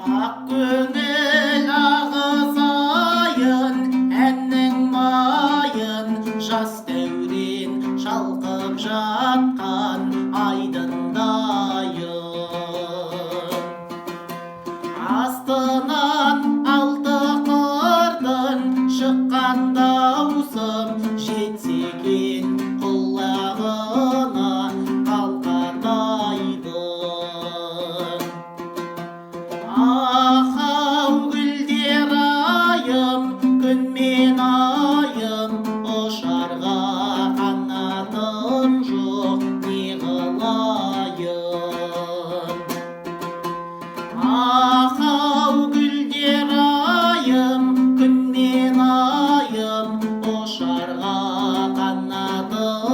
Ақ көңіл ағызайын, әннің майын, жас дәурен шалқып жатқан айдындайын. Астынан алты қырдың шыққан даусым, жетсе екен құлағына қалқатайдың. Ахау гүлдерайым, күн мен айым, ұшарға қанатым жоқ, не қылайын. Ахау гүлдерайым, күн мен айым, ұшарға қанатым